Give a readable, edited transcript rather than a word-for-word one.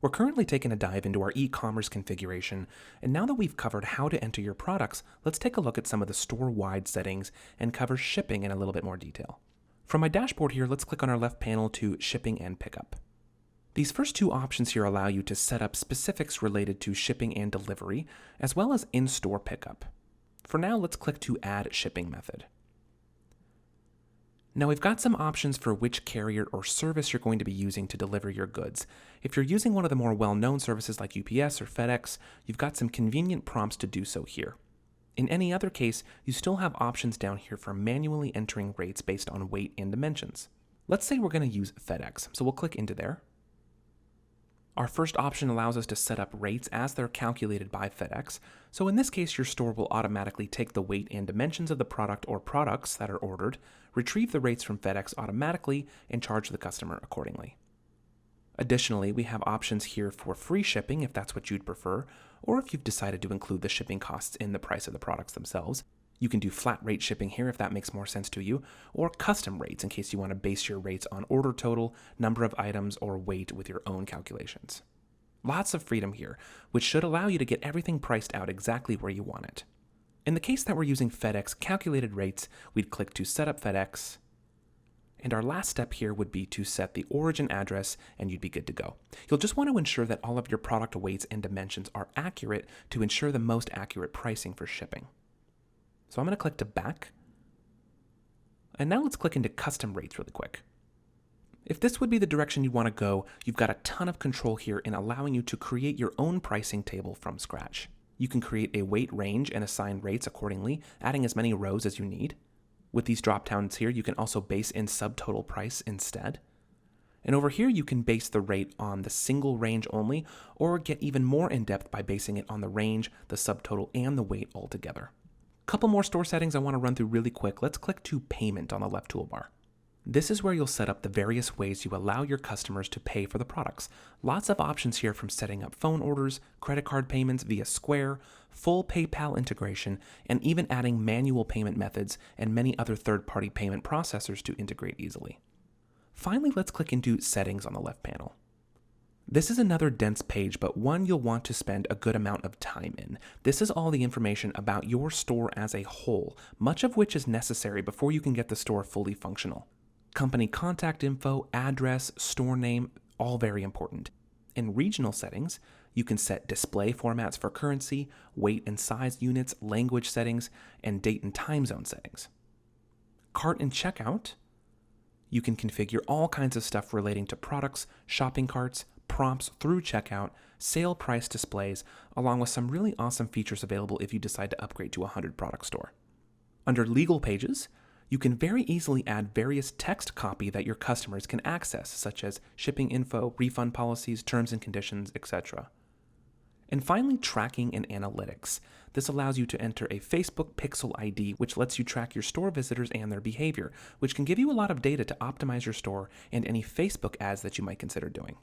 We're currently taking a dive into our e-commerce configuration, and now that we've covered how to enter your products, let's take a look at some of the store-wide settings and cover shipping in a little bit more detail. From my dashboard here, let's click on our left panel to shipping and pickup. These first two options here allow you to set up specifics related to shipping and delivery, as well as in-store pickup. For now, let's click to add shipping method. Now we've got some options for which carrier or service you're going to be using to deliver your goods. If you're using one of the more well-known services like UPS or FedEx, you've got some convenient prompts to do so here. In any other case, you still have options down here for manually entering rates based on weight and dimensions. Let's say we're going to use FedEx, so we'll click into there. Our first option allows us to set up rates as they're calculated by FedEx. So in this case, your store will automatically take the weight and dimensions of the product or products that are ordered, retrieve the rates from FedEx automatically, and charge the customer accordingly. Additionally, we have options here for free shipping if that's what you'd prefer, or if you've decided to include the shipping costs in the price of the products themselves. You can do flat rate shipping here if that makes more sense to you, or custom rates in case you want to base your rates on order total, number of items, or weight with your own calculations. Lots of freedom here, which should allow you to get everything priced out exactly where you want it. In the case that we're using FedEx calculated rates, we'd click to set up FedEx, and our last step here would be to set the origin address, and you'd be good to go. You'll just want to ensure that all of your product weights and dimensions are accurate to ensure the most accurate pricing for shipping. So I'm going to click to back. And now let's click into custom rates really quick. If this would be the direction you want to go, you've got a ton of control here in allowing you to create your own pricing table from scratch. You can create a weight range and assign rates accordingly, adding as many rows as you need. With these drop downs here, you can also base in subtotal price instead. And over here, you can base the rate on the single range only, or get even more in depth by basing it on the range, the subtotal, and the weight altogether. Couple more store settings I want to run through really quick. Let's click to payment on the left toolbar. This is where you'll set up the various ways you allow your customers to pay for the products. Lots of options here, from setting up phone orders, credit card payments via Square, full PayPal integration, and even adding manual payment methods and many other third-party payment processors to integrate easily. Finally, let's click into settings on the left panel. This is another dense page, but one you'll want to spend a good amount of time in. This is all the information about your store as a whole, much of which is necessary before you can get the store fully functional. Company contact info, address, store name, all very important. In regional settings, you can set display formats for currency, weight and size units, language settings, and date and time zone settings. Cart and checkout, you can configure all kinds of stuff relating to products, shopping carts, prompts through checkout, sale price displays, along with some really awesome features available if you decide to upgrade to a 100-product store. Under legal pages, you can very easily add various text copy that your customers can access, such as shipping info, refund policies, terms and conditions, etc. And finally, tracking and analytics. This allows you to enter a Facebook Pixel ID, which lets you track your store visitors and their behavior, which can give you a lot of data to optimize your store and any Facebook ads that you might consider doing.